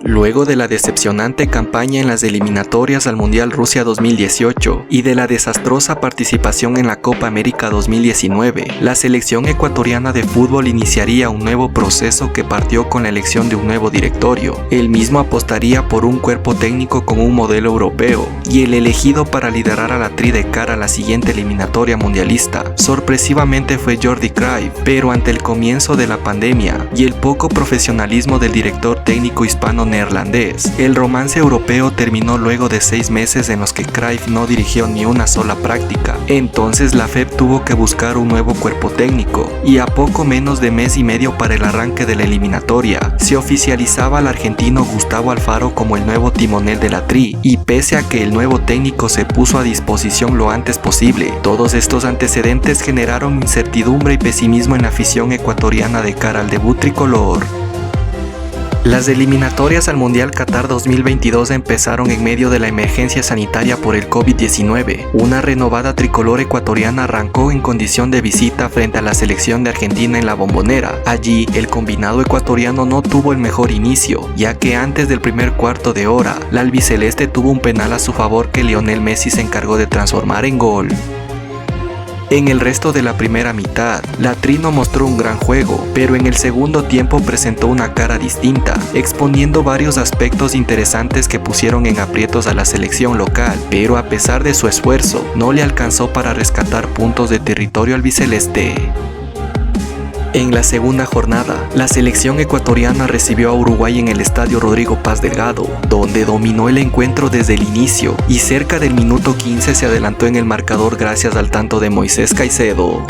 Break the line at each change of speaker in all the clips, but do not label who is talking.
Luego de la decepcionante campaña en las eliminatorias al Mundial Rusia 2018 y de la desastrosa participación en la Copa América 2019, la selección ecuatoriana de fútbol iniciaría un nuevo proceso que partió con la elección de un nuevo directorio. El mismo apostaría por un cuerpo técnico con un modelo europeo, y el elegido para liderar a la Tri de cara a la siguiente eliminatoria mundialista sorpresivamente fue Jordi Cruyff, pero ante el comienzo de la pandemia y el poco profesionalismo del director técnico hispano-neerlandés, el romance europeo terminó luego de 6 meses en los que Cruyff no dirigió ni una sola práctica. Entonces la FEP tuvo que buscar un nuevo cuerpo técnico, y a poco menos de mes y medio para el arranque de la eliminatoria, se oficializaba al argentino Gustavo Alfaro como el nuevo timonel de la Tri, y pese a que el nuevo técnico se puso a disposición lo antes posible, todos estos antecedentes generaron incertidumbre y pesimismo en la afición ecuatoriana de cara al debut tricolor. Las eliminatorias al Mundial Qatar 2022 empezaron en medio de la emergencia sanitaria por el COVID-19. Una renovada tricolor ecuatoriana arrancó en condición de visita frente a la selección de Argentina en La Bombonera. Allí, el combinado ecuatoriano no tuvo el mejor inicio, ya que antes del primer cuarto de hora, la albiceleste tuvo un penal a su favor que Lionel Messi se encargó de transformar en gol. En el resto de la primera mitad, la Tri no mostró un gran juego, pero en el segundo tiempo presentó una cara distinta, exponiendo varios aspectos interesantes que pusieron en aprietos a la selección local, pero a pesar de su esfuerzo, no le alcanzó para rescatar puntos de territorio albiceleste. En la segunda jornada, la selección ecuatoriana recibió a Uruguay en el estadio Rodrigo Paz Delgado, donde dominó el encuentro desde el inicio y cerca del minuto 15 se adelantó en el marcador gracias al tanto de Moisés Caicedo.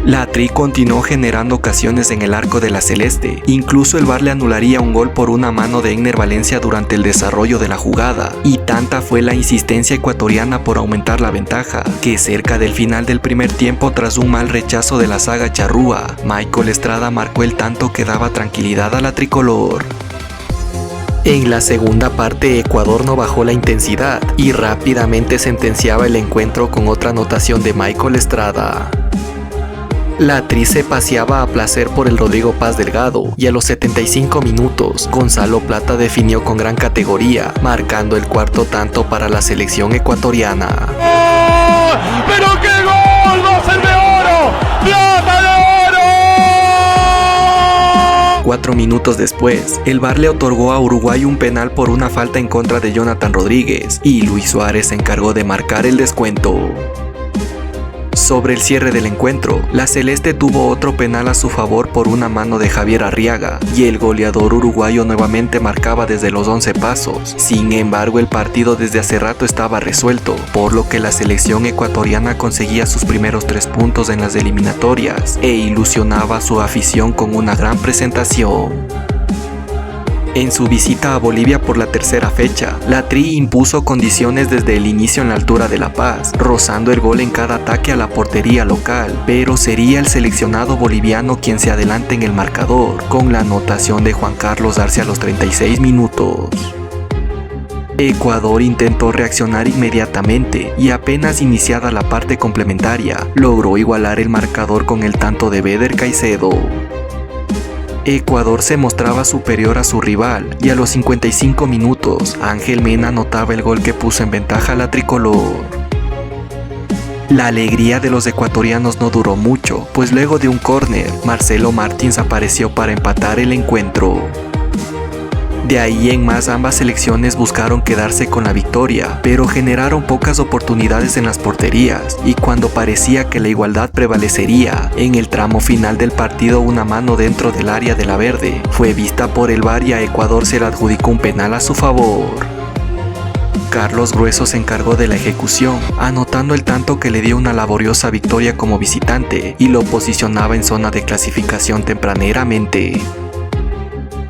La Tri continuó generando ocasiones en el arco de la celeste, incluso el VAR le anularía un gol por una mano de Enner Valencia durante el desarrollo de la jugada, y tanta fue la insistencia ecuatoriana por aumentar la ventaja, que cerca del final del primer tiempo, tras un mal rechazo de la saga charrúa, Michael Estrada marcó el tanto que daba tranquilidad a la tricolor. En la segunda parte, Ecuador no bajó la intensidad y rápidamente sentenciaba el encuentro con otra anotación de Michael Estrada. La Tri se paseaba a placer por el Rodrigo Paz Delgado y a los 75 minutos, Gonzalo Plata definió con gran categoría, marcando el cuarto tanto para la selección ecuatoriana.
¡Oh! ¡Pero qué gol! ¡Va a ser de oro! ¡Plata de oro!
4 minutos después, el VAR le otorgó a Uruguay un penal por una falta en contra de Jonathan Rodríguez y Luis Suárez se encargó de marcar el descuento. Sobre el cierre del encuentro, la celeste tuvo otro penal a su favor por una mano de Javier Arriaga, y el goleador uruguayo nuevamente marcaba desde los 11 pasos. Sin embargo, el partido desde hace rato estaba resuelto, por lo que la selección ecuatoriana conseguía sus primeros 3 puntos en las eliminatorias e ilusionaba a su afición con una gran presentación. En su visita a Bolivia por la tercera fecha, la Tri impuso condiciones desde el inicio en la altura de La Paz, rozando el gol en cada ataque a la portería local, pero sería el seleccionado boliviano quien se adelante en el marcador, con la anotación de Juan Carlos Arce a los 36 minutos. Ecuador intentó reaccionar inmediatamente y apenas iniciada la parte complementaria, logró igualar el marcador con el tanto de Beder Caicedo. Ecuador se mostraba superior a su rival y a los 55 minutos Ángel Mena anotaba el gol que puso en ventaja a la tricolor. La alegría de los ecuatorianos no duró mucho, pues luego de un córner, Marcelo Martins apareció para empatar el encuentro. De ahí en más, ambas selecciones buscaron quedarse con la victoria, pero generaron pocas oportunidades en las porterías, y cuando parecía que la igualdad prevalecería, en el tramo final del partido una mano dentro del área de la verde fue vista por el VAR y a Ecuador se le adjudicó un penal a su favor. Carlos Grueso se encargó de la ejecución, anotando el tanto que le dio una laboriosa victoria como visitante y lo posicionaba en zona de clasificación tempraneramente.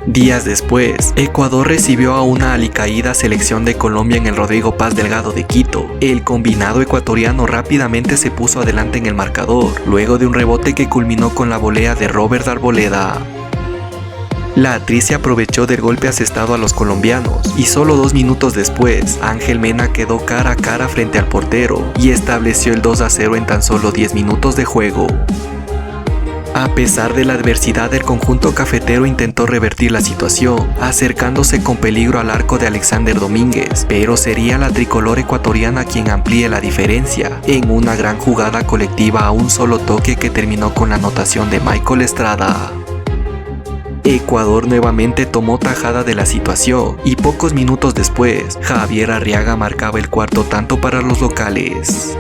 Días después, Ecuador recibió a una alicaída selección de Colombia en el Rodrigo Paz Delgado de Quito. El combinado ecuatoriano rápidamente se puso adelante en el marcador, luego de un rebote que culminó con la volea de Robert Arboleda. La Tri se aprovechó del golpe asestado a los colombianos y solo 2 minutos después, Ángel Mena quedó cara a cara frente al portero y estableció el 2-0 en tan solo 10 minutos de juego. A pesar de la adversidad, el conjunto cafetero intentó revertir la situación, acercándose con peligro al arco de Alexander Domínguez, pero sería la tricolor ecuatoriana quien amplíe la diferencia, en una gran jugada colectiva a un solo toque que terminó con la anotación de Michael Estrada. Ecuador nuevamente tomó tajada de la situación y pocos minutos después, Javier Arriaga marcaba el cuarto tanto para los locales.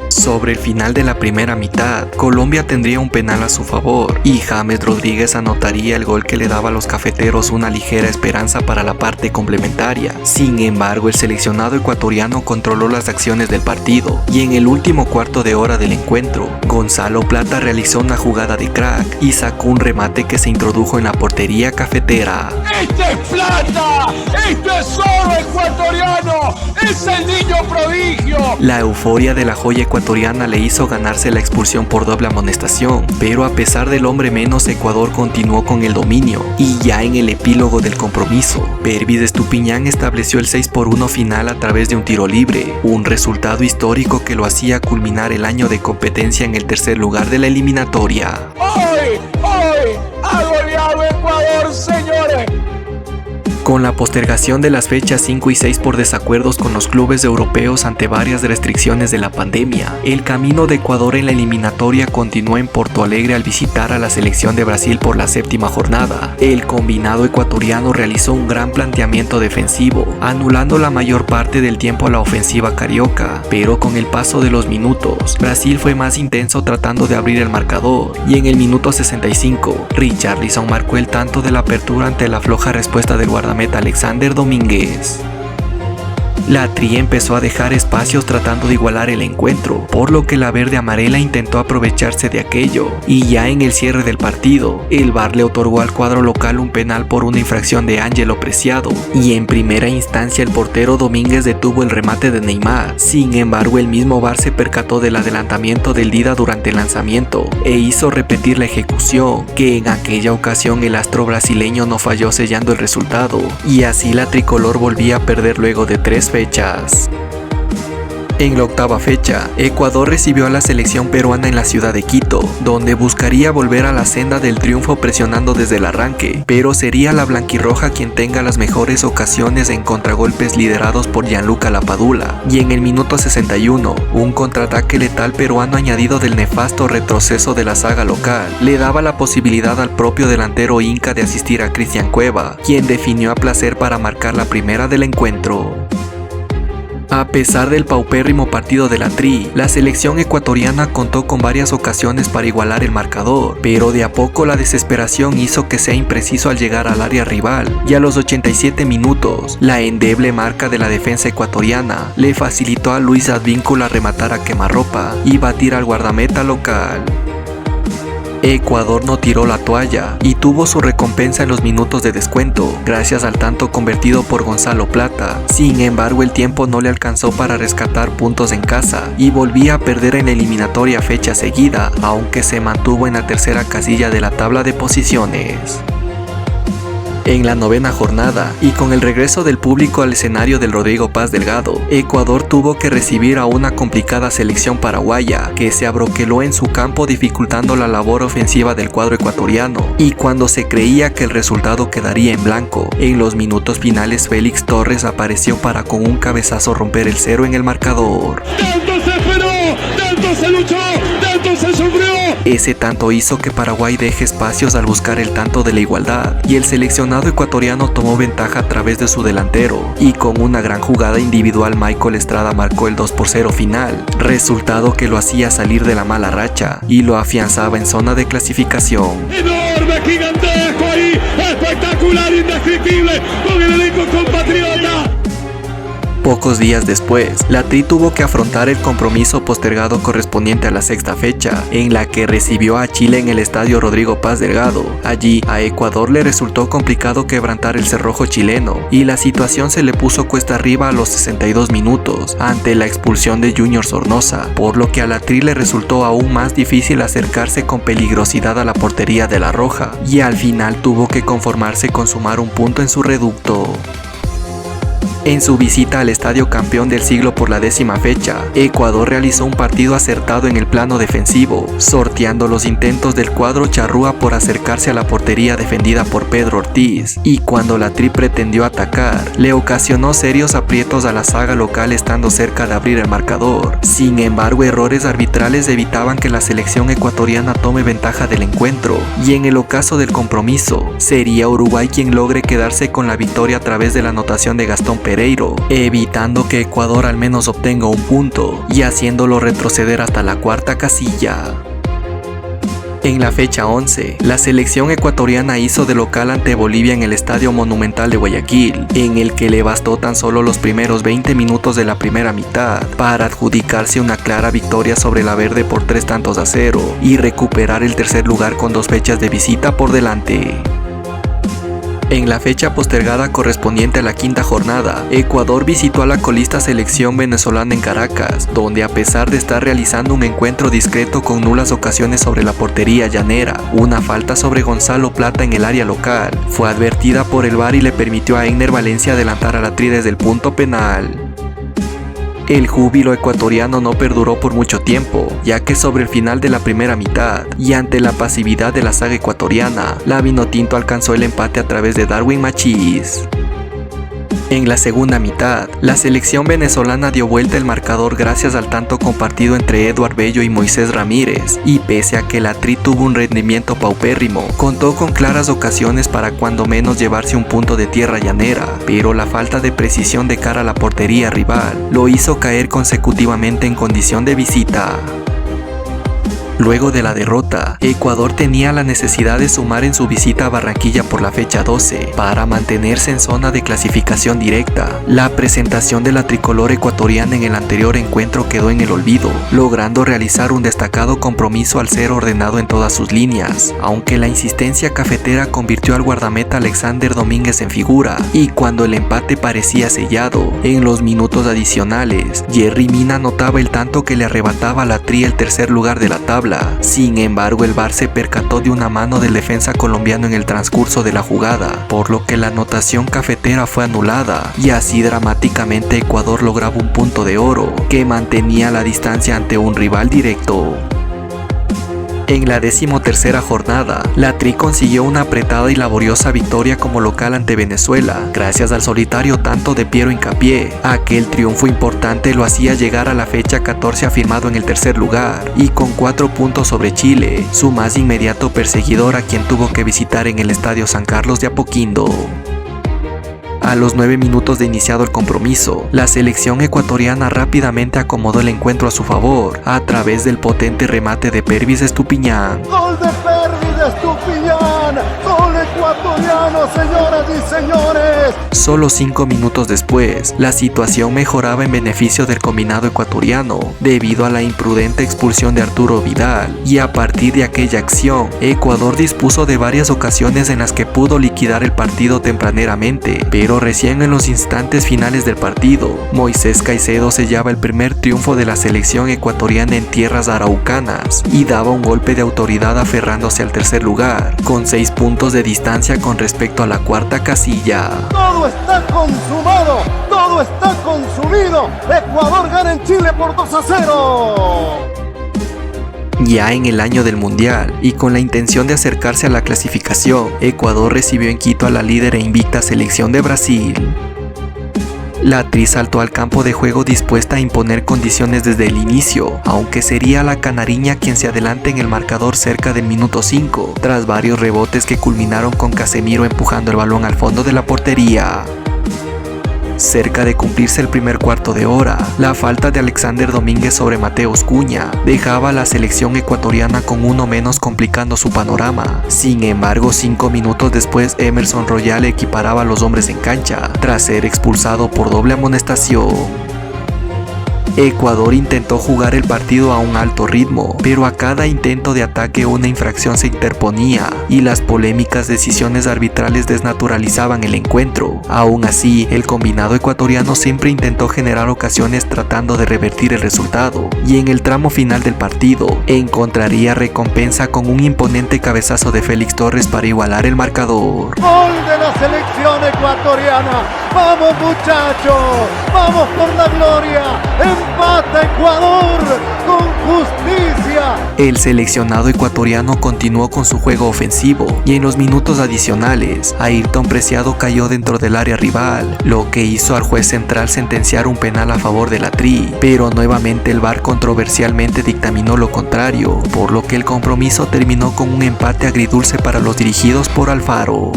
Sobre el final de la primera mitad, Colombia tendría un penal a su favor y James Rodríguez anotaría el gol que le daba a los cafeteros una ligera esperanza para la parte complementaria. Sin embargo, el seleccionado ecuatoriano controló las acciones del partido y en el último cuarto de hora del encuentro, Gonzalo Plata realizó una jugada de crack y sacó un remate que se introdujo en la portería cafetera.
¡Este es Plata! ¡Este es solo ecuatoriano! ¡Es el niño prodigio!
La euforia de la joya ecuatoriana le hizo ganarse la expulsión por doble amonestación, pero a pesar del hombre menos, Ecuador continuó con el dominio y ya en el epílogo del compromiso, Pervis Estupiñán estableció el 6-1 final a través de un tiro libre, un resultado histórico que lo hacía culminar el año de competencia en el tercer lugar de la eliminatoria.
¡Hoy ha goleado Ecuador, señores!
Con la postergación de las fechas 5 y 6 por desacuerdos con los clubes europeos ante varias restricciones de la pandemia, el camino de Ecuador en la eliminatoria continuó en Porto Alegre al visitar a la selección de Brasil por la séptima jornada. El combinado ecuatoriano realizó un gran planteamiento defensivo, anulando la mayor parte del tiempo a la ofensiva carioca, pero con el paso de los minutos, Brasil fue más intenso tratando de abrir el marcador, y en el minuto 65, Richarlison marcó el tanto de la apertura ante la floja respuesta del guardameta Alexander Domínguez. La Tri empezó a dejar espacios tratando de igualar el encuentro, por lo que la verde amarela intentó aprovecharse de aquello, y ya en el cierre del partido, el VAR le otorgó al cuadro local un penal por una infracción de Ángelo Preciado, y en primera instancia el portero Domínguez detuvo el remate de Neymar. Sin embargo, el mismo VAR se percató del adelantamiento del Dida durante el lanzamiento, e hizo repetir la ejecución, que en aquella ocasión el astro brasileño no falló sellando el resultado, y así la tricolor volvía a perder luego de 3 fechas. En la octava fecha, Ecuador recibió a la selección peruana en la ciudad de Quito, donde buscaría volver a la senda del triunfo presionando desde el arranque, pero sería la blanquirroja quien tenga las mejores ocasiones en contragolpes liderados por Gianluca Lapadula, y en el minuto 61, un contraataque letal peruano añadido del nefasto retroceso de la saga local, le daba la posibilidad al propio delantero inca de asistir a Cristian Cueva, quien definió a placer para marcar la primera del encuentro. A pesar del paupérrimo partido de la Tri, la selección ecuatoriana contó con varias ocasiones para igualar el marcador, pero de a poco la desesperación hizo que sea impreciso al llegar al área rival, y a los 87 minutos, la endeble marca de la defensa ecuatoriana le facilitó a Luis Advíncula rematar a quemarropa y batir al guardameta local. Ecuador no tiró la toalla y tuvo su recompensa en los minutos de descuento, gracias al tanto convertido por Gonzalo Plata. Sin embargo, el tiempo no le alcanzó para rescatar puntos en casa y volvía a perder en la eliminatoria fecha seguida, aunque se mantuvo en la tercera casilla de la tabla de posiciones. En la novena jornada, y con el regreso del público al escenario del Rodrigo Paz Delgado, Ecuador tuvo que recibir a una complicada selección paraguaya, que se abroqueló en su campo dificultando la labor ofensiva del cuadro ecuatoriano, y cuando se creía que el resultado quedaría en blanco, en los minutos finales Félix Torres apareció para con un cabezazo romper el cero en el marcador.
¡Tanto se esperó! ¡Tanto se luchó! ¡Tanto se sufrió!
Ese tanto hizo que Paraguay deje espacios al buscar el tanto de la igualdad, y el seleccionado ecuatoriano tomó ventaja a través de su delantero, y con una gran jugada individual Michael Estrada marcó el 2-0 final, resultado que lo hacía salir de la mala racha y lo afianzaba en zona de clasificación.
¡Enorme, gigantesco ahí! ¡Espectacular, indescriptible! ¡Con el elenco compatriota!
Pocos días después, la Tri tuvo que afrontar el compromiso postergado correspondiente a la sexta fecha, en la que recibió a Chile en el estadio Rodrigo Paz Delgado. Allí, a Ecuador le resultó complicado quebrantar el cerrojo chileno, y la situación se le puso cuesta arriba a los 62 minutos, ante la expulsión de Junior Sornosa, por lo que a la Tri le resultó aún más difícil acercarse con peligrosidad a la portería de la Roja, y al final tuvo que conformarse con sumar un punto en su reducto. En su visita al estadio campeón del siglo por la 10ª fecha, Ecuador realizó un partido acertado en el plano defensivo, sorteando los intentos del cuadro charrúa por acercarse a la portería defendida por Pedro Ortiz, y cuando la Tri pretendió atacar, le ocasionó serios aprietos a la saga local estando cerca de abrir el marcador. Sin embargo, errores arbitrales evitaban que la selección ecuatoriana tome ventaja del encuentro, y en el ocaso del compromiso, sería Uruguay quien logre quedarse con la victoria a través de la anotación de Gastón Pereiro, evitando que Ecuador al menos obtenga un punto y haciéndolo retroceder hasta la cuarta casilla. En la fecha 11, la selección ecuatoriana hizo de local ante Bolivia en el Estadio Monumental de Guayaquil, en el que le bastó tan solo los primeros 20 minutos de la primera mitad para adjudicarse una clara victoria sobre la verde por 3-0 y recuperar el tercer lugar con 2 fechas de visita por delante. En la fecha postergada correspondiente a la 5ª jornada, Ecuador visitó a la colista selección venezolana en Caracas, donde a pesar de estar realizando un encuentro discreto con nulas ocasiones sobre la portería llanera, una falta sobre Gonzalo Plata en el área local fue advertida por el VAR y le permitió a Egner Valencia adelantar a la Tri desde el punto penal. El júbilo ecuatoriano no perduró por mucho tiempo, ya que sobre el final de la primera mitad y ante la pasividad de la saga ecuatoriana, la Vinotinto alcanzó el empate a través de Darwin Machís. En la segunda mitad, la selección venezolana dio vuelta el marcador gracias al tanto compartido entre Eduard Bello y Moisés Ramírez, y pese a que la Tri tuvo un rendimiento paupérrimo, contó con claras ocasiones para cuando menos llevarse un punto de tierra llanera, pero la falta de precisión de cara a la portería rival lo hizo caer consecutivamente en condición de visita. Luego de la derrota, Ecuador tenía la necesidad de sumar en su visita a Barranquilla por la fecha 12 para mantenerse en zona de clasificación directa. La presentación de la tricolor ecuatoriana en el anterior encuentro quedó en el olvido, logrando realizar un destacado compromiso al ser ordenado en todas sus líneas, aunque la insistencia cafetera convirtió al guardameta Alexander Domínguez en figura, y cuando el empate parecía sellado, en los minutos adicionales, Jerry Mina anotaba el tanto que le arrebataba a la Tri el tercer lugar de la tabla. Sin embargo, el VAR se percató de una mano del defensa colombiano en el transcurso de la jugada, por lo que la anotación cafetera fue anulada, y así dramáticamente Ecuador lograba un punto de oro, que mantenía la distancia ante un rival directo. En la 13ª jornada, la Tri consiguió una apretada y laboriosa victoria como local ante Venezuela, gracias al solitario tanto de Piero Hincapié. Aquel triunfo importante lo hacía llegar a la fecha 14 afirmado en el tercer lugar, y con 4 puntos sobre Chile, su más inmediato perseguidor, a quien tuvo que visitar en el Estadio San Carlos de Apoquindo. A los 9 minutos de iniciado el compromiso, la selección ecuatoriana rápidamente acomodó el encuentro a su favor a través del potente remate de Pervis Estupiñán.
¡Gol de Pervis Estupiñán! ¡Gol ecuatoriano, señoras y señores!
Solo 5 minutos después, la situación mejoraba en beneficio del combinado ecuatoriano debido a la imprudente expulsión de Arturo Vidal, y a partir de aquella acción, Ecuador dispuso de varias ocasiones en las que pudo liquidar el partido tempraneramente, pero recién en los instantes finales del partido, Moisés Caicedo sellaba el primer triunfo de la selección ecuatoriana en tierras araucanas y daba un golpe de autoridad aferrándose al tercer lugar, con 6 puntos de distancia con respecto a la cuarta casilla.
Todo está consumado, todo está consumido. Ecuador gana en Chile por 2-0.
Ya en el año del Mundial, y con la intención de acercarse a la clasificación, Ecuador recibió en Quito a la líder e invicta selección de Brasil. La Tri saltó al campo de juego dispuesta a imponer condiciones desde el inicio, aunque sería la canariña quien se adelante en el marcador cerca del minuto 5, tras varios rebotes que culminaron con Casemiro empujando el balón al fondo de la portería. Cerca de cumplirse el primer cuarto de hora, la falta de Alexander Domínguez sobre Mateus Cunha dejaba a la selección ecuatoriana con uno menos, complicando su panorama. Sin embargo, 5 minutos después, Emerson Royal equiparaba a los hombres en cancha, tras ser expulsado por doble amonestación. Ecuador intentó jugar el partido a un alto ritmo, pero a cada intento de ataque una infracción se interponía y las polémicas decisiones arbitrales desnaturalizaban el encuentro. Aún así, el combinado ecuatoriano siempre intentó generar ocasiones tratando de revertir el resultado, y en el tramo final del partido encontraría recompensa con un imponente cabezazo de Félix Torres para igualar el marcador.
Gol de la selección ecuatoriana. ¡Vamos, muchachos! ¡Vamos por la gloria! ¡Empata Ecuador con justicia!
El seleccionado ecuatoriano continuó con su juego ofensivo y en los minutos adicionales, Ayrton Preciado cayó dentro del área rival, lo que hizo al juez central sentenciar un penal a favor de la Tri, pero nuevamente el VAR controversialmente dictaminó lo contrario, por lo que el compromiso terminó con un empate agridulce para los dirigidos por Alfaro.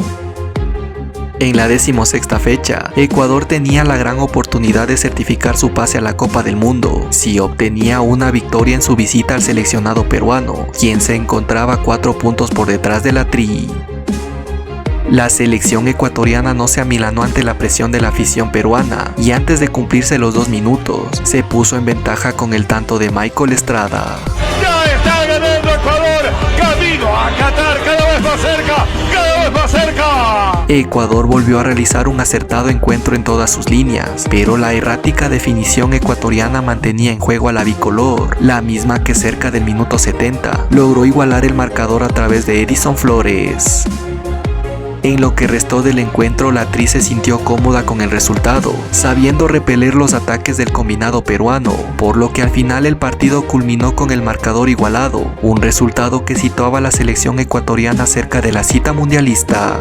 En la 16ª fecha, Ecuador tenía la gran oportunidad de certificar su pase a la Copa del Mundo si obtenía una victoria en su visita al seleccionado peruano, quien se encontraba 4 puntos por detrás de la Tri. La selección ecuatoriana no se amilanó ante la presión de la afición peruana y antes de cumplirse los 2 minutos, se puso en ventaja con el tanto de Michael Estrada.
Ya está ganando Ecuador, camino a Qatar, cada vez más cerca, cada vez más cerca.
Ecuador volvió a realizar un acertado encuentro en todas sus líneas, pero la errática definición ecuatoriana mantenía en juego a la bicolor, la misma que cerca del minuto 70 logró igualar el marcador a través de Edison Flores. En lo que restó del encuentro, la Tri se sintió cómoda con el resultado, sabiendo repeler los ataques del combinado peruano, por lo que al final el partido culminó con el marcador igualado, un resultado que situaba a la selección ecuatoriana cerca de la cita mundialista.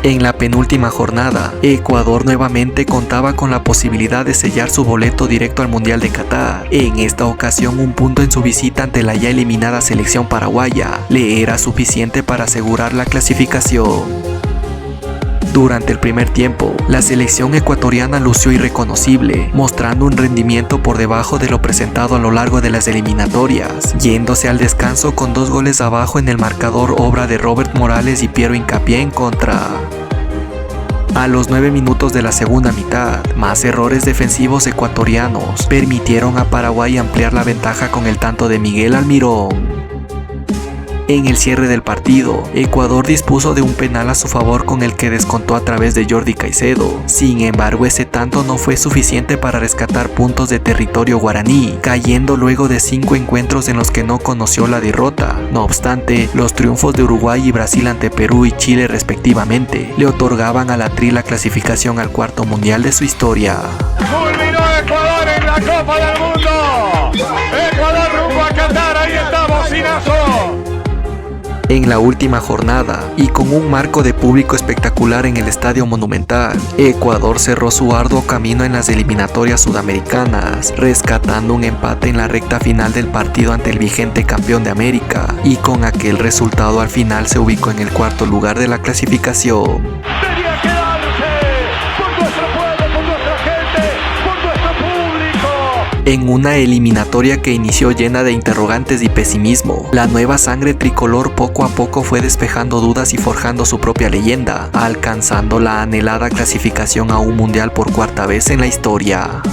En la penúltima jornada, Ecuador nuevamente contaba con la posibilidad de sellar su boleto directo al Mundial de Qatar. En esta ocasión, un punto en su visita ante la ya eliminada selección paraguaya le era suficiente para asegurar la clasificación. Durante el primer tiempo, la selección ecuatoriana lució irreconocible, mostrando un rendimiento por debajo de lo presentado a lo largo de las eliminatorias, yéndose al descanso con 2 goles abajo en el marcador, obra de Robert Morales y Piero Hincapié en contra. A los 9 minutos de la segunda mitad, más errores defensivos ecuatorianos permitieron a Paraguay ampliar la ventaja con el tanto de Miguel Almirón. En el cierre del partido, Ecuador dispuso de un penal a su favor con el que descontó a través de Jordi Caicedo. Sin embargo, ese tanto no fue suficiente para rescatar puntos de territorio guaraní, cayendo luego de 5 encuentros en los que no conoció la derrota. No obstante, los triunfos de Uruguay y Brasil ante Perú y Chile respectivamente le otorgaban a la Tri la clasificación al 4º mundial de su historia.
Culminó Ecuador en la Copa del Mundo. Ecuador rumbo a Qatar, ahí estamos, Sinazo.
En la última jornada, y con un marco de público espectacular en el Estadio Monumental, Ecuador cerró su arduo camino en las eliminatorias sudamericanas, rescatando un empate en la recta final del partido ante el vigente campeón de América, y con aquel resultado al final se ubicó en el 4º lugar de la clasificación.
Tenía que darse por nuestro pueblo, por nuestra gente, por nuestro público.
En una eliminatoria que inició llena de interrogantes y pesimismo, la nueva sangre tricolor poco a poco fue despejando dudas y forjando su propia leyenda, alcanzando la anhelada clasificación a un mundial por 4ª vez en la historia.